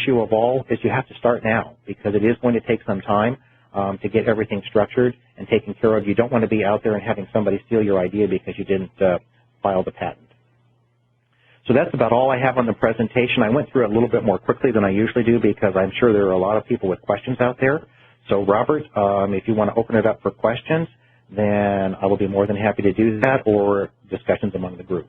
issue of all is you have to start now, because it is going to take some time to get everything structured and taken care of. You don't want to be out there and having somebody steal your idea because you didn't file the patent. So that's about all I have on the presentation. I went through it a little bit more quickly than I usually do because I'm sure there are a lot of people with questions out there. So Robert, if you want to open it up for questions, then I will be more than happy to do that, or discussions among the group.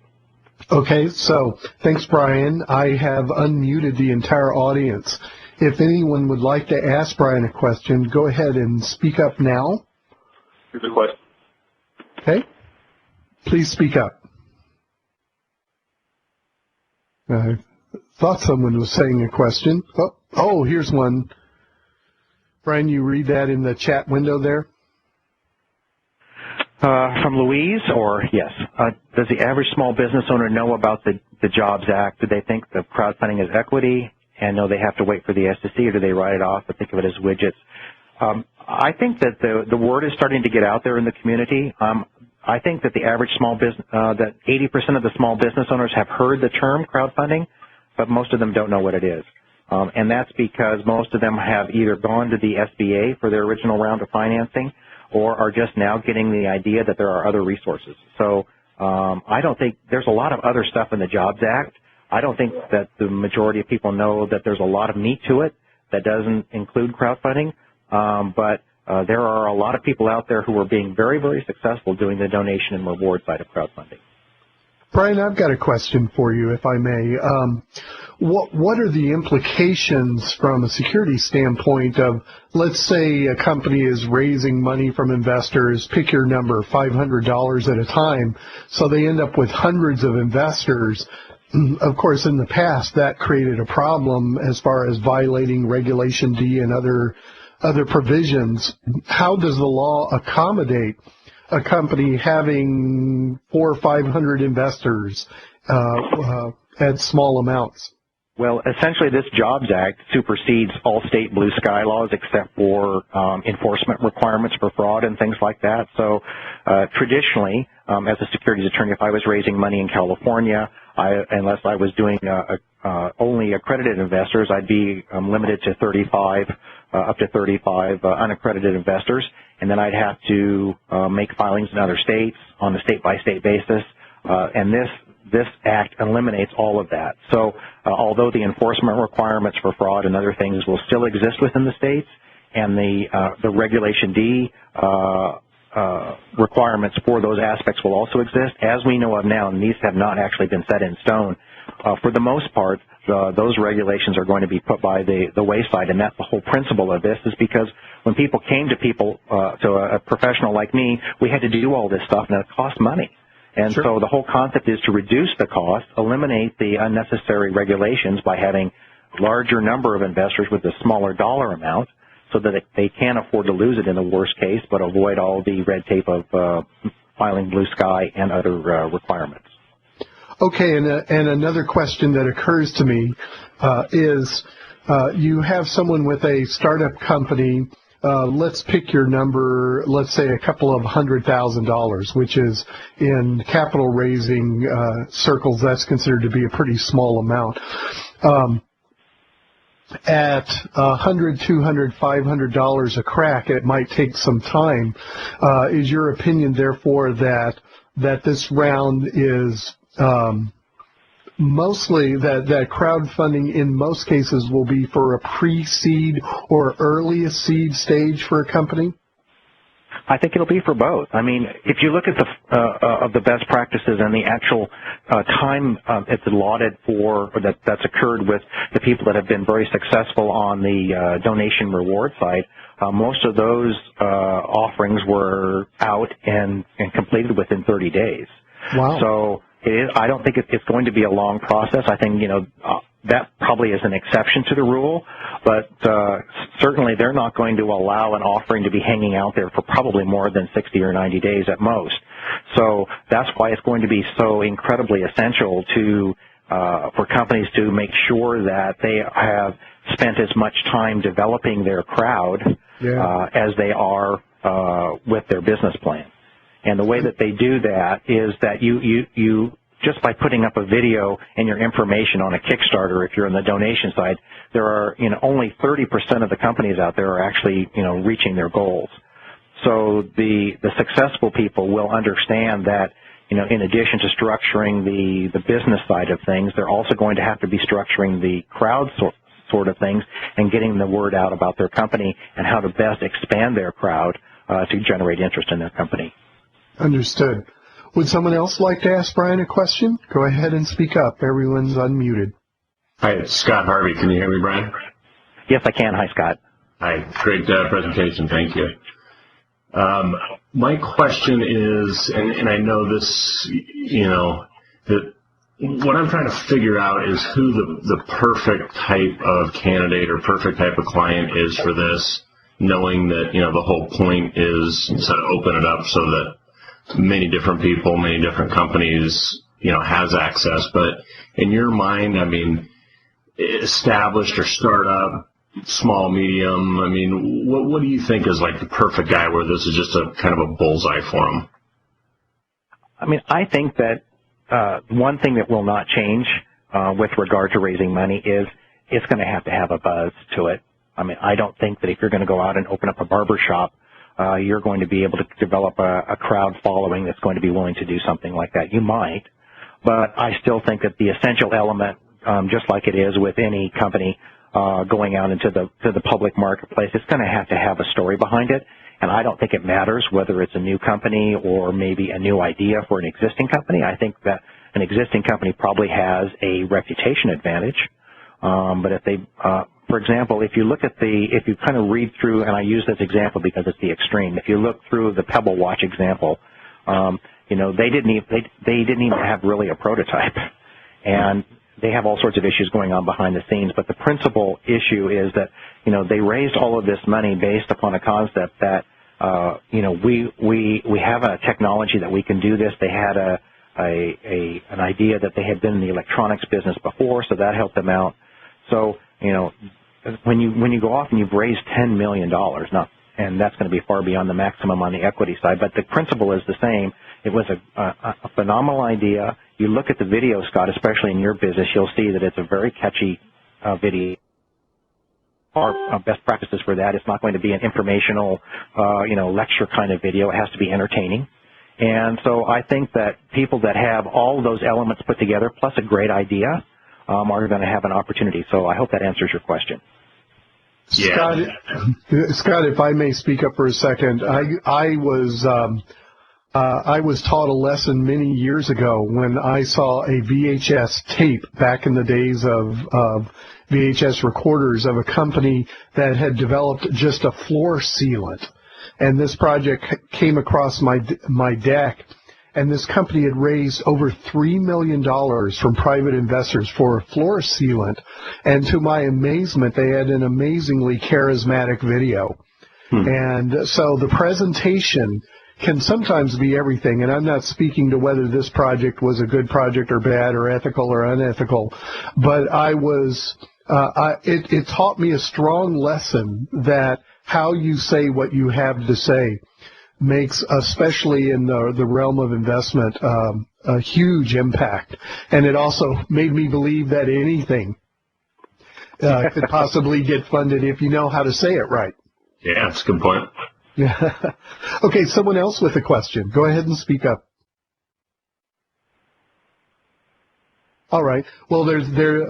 Okay, so thanks, Bryan. I have unmuted the entire audience. If anyone would like to ask Bryan a question, go ahead and speak up now. Here's a question. Okay, please speak up. I thought someone was saying a question. Oh, here's one. Bryan, you read that in the chat window there? From Louise, or yes. Does the average small business owner know about the Jobs Act? Do they think the crowdfunding is equity and know they have to wait for the SEC, or do they write it off and think of it as widgets? I think that the word is starting to get out there in the community. I think that the average small business, that 80% of the small business owners have heard the term crowdfunding, but most of them don't know what it is. And that's because most of them have either gone to the SBA for their original round of financing or are just now getting the idea that there are other resources. So I don't think there's a lot of other stuff in the Jobs Act. I don't think that the majority of people know that there's a lot of meat to it that doesn't include crowdfunding, but there are a lot of people out there who are being very, very successful doing the donation and reward side of crowdfunding. Bryan, I've got a question for you, if I may. What are the implications from a security standpoint of, let's say a company is raising money from investors, pick your number, $500 at a time, so they end up with hundreds of investors. Of course, in the past, that created a problem as far as violating Regulation D and other provisions. How does the law accommodate a company having 400 or 500 investors at small amounts? Well, essentially, this Jobs Act supersedes all state blue sky laws except for enforcement requirements for fraud and things like that. So traditionally, as a securities attorney, if I was raising money in California, unless I was doing only accredited investors, I'd be limited to 35, up to 35 unaccredited investors, and then I'd have to make filings in other states on a state-by-state basis, and this act eliminates all of that. So although the enforcement requirements for fraud and other things will still exist within the states, and the Regulation D requirements for those aspects will also exist, as we know of now, and these have not actually been set in stone, for the most part, those regulations are going to be put by the wayside, and that's the whole principle of this, is because when people came to a professional like me, we had to do all this stuff, and it cost money. And Sure. So the whole concept is to reduce the cost, eliminate the unnecessary regulations by having a larger number of investors with a smaller dollar amount so that they can afford to lose it in the worst case, but avoid all the red tape of filing blue sky and other requirements. Okay, and another question that occurs to me is you have someone with a startup company. Let's pick your number, let's say a couple of $100,000, which is in capital raising circles, that's considered to be a pretty small amount. At $100, $200, $500 a crack, it might take some time. Is your opinion, therefore, that this round is mostly that crowdfunding in most cases will be for a pre-seed or earliest seed stage for a company? I think it'll be for both. I mean, if you look at the best practices and the actual time it's allotted for, or that's occurred with the people that have been very successful on the donation reward side, most of those offerings were out and completed within 30 days. Wow. So I don't think it's going to be a long process. I think, that probably is an exception to the rule, but certainly they're not going to allow an offering to be hanging out there for probably more than 60 or 90 days at most. So that's why it's going to be so incredibly essential for companies to make sure that they have spent as much time developing their crowd as they are with their business plan. And the way that they do that is that you just by putting up a video and your information on a Kickstarter, if you're on the donation side, there are, only 30% of the companies out there are actually, reaching their goals. So the successful people will understand that, in addition to structuring the business side of things, they're also going to have to be structuring the crowd sort of things and getting the word out about their company and how to best expand their crowd to generate interest in their company. Understood. Would someone else like to ask Bryan a question? Go ahead and speak up. Everyone's unmuted. Hi, it's Scott Harvey. Can you hear me, Bryan? Yes, I can. Hi, Scott. Hi. Great presentation. Thank you. My question is, and I know this, that what I'm trying to figure out is who the perfect type of candidate or perfect type of client is for this, knowing that, the whole point is to open it up so that many different people, many different companies, has access. But in your mind, I mean, established or startup, small, medium, I mean, what do you think is like the perfect guy where this is just a kind of a bullseye for him? I mean, I think that one thing that will not change with regard to raising money is it's going to have a buzz to it. I mean, I don't think that if you're going to go out and open up a barber shop, you're going to be able to develop a crowd following that's going to be willing to do something like that. You might, but I still think that the essential element, just like it is with any company going out into the public marketplace, it's going to have a story behind it. And I don't think it matters whether it's a new company or maybe a new idea for an existing company. I think that an existing company probably has a reputation advantage. But if they, for example, if you kind of read through, and I use this example because it's the extreme. If you look through the Pebble Watch example, they didn't even have really a prototype, and they have all sorts of issues going on behind the scenes. But the principal issue is that they raised all of this money based upon a concept that we have a technology that we can do this. They had an idea that they had been in the electronics business before, so that helped them out. So when you go off and you've raised $10 million, and that's going to be far beyond the maximum on the equity side, but the principle is the same. It was a phenomenal idea. You look at the video, Scott, especially in your business, you'll see that it's a very catchy video. Our best practices for that, it's not going to be an informational, lecture kind of video. It has to be entertaining. And so I think that people that have all those elements put together, plus a great idea, are going to have an opportunity. So I hope that answers your question. Yeah. Scott, if I may speak up for a second, I was taught a lesson many years ago when I saw a VHS tape back in the days of VHS recorders of a company that had developed just a floor sealant. And this project came across my deck, and this company had raised over $3 million from private investors for a floor sealant. And to my amazement, they had an amazingly charismatic video. And so the presentation can sometimes be everything, and I'm not speaking to whether this project was a good project or bad or ethical or unethical, but it taught me a strong lesson that how you say what you have to say makes, especially in the realm of investment, a huge impact. And it also made me believe that anything could possibly get funded if you know how to say it right. Yeah, that's a good point. Yeah. Okay, someone else with a question. Go ahead and speak up. All right. Well,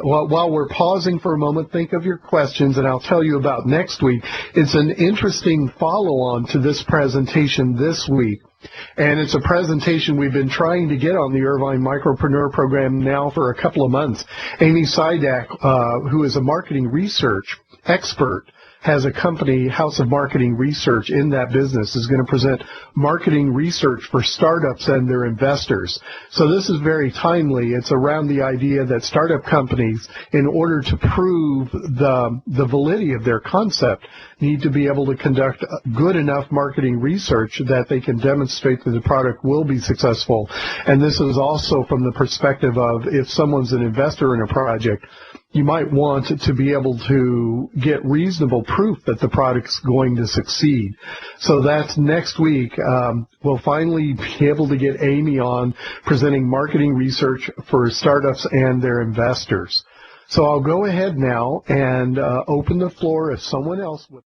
while we're pausing for a moment, think of your questions, and I'll tell you about next week. It's an interesting follow-on to this presentation this week, and it's a presentation we've been trying to get on the Irvine Micropreneur Program now for a couple of months. Amy Sidak, who is a marketing research expert, has a company, House of Marketing Research, in that business, is going to present marketing research for startups and their investors. So this is very timely. It's around the idea that startup companies, in order to prove the validity of their concept, need to be able to conduct good enough marketing research that they can demonstrate that the product will be successful. And this is also from the perspective of if someone's an investor in a project, you might want to be able to get reasonable proof that the product's going to succeed. So that's next week. We'll finally be able to get Amy on presenting marketing research for startups and their investors. So I'll go ahead now and open the floor if someone else would.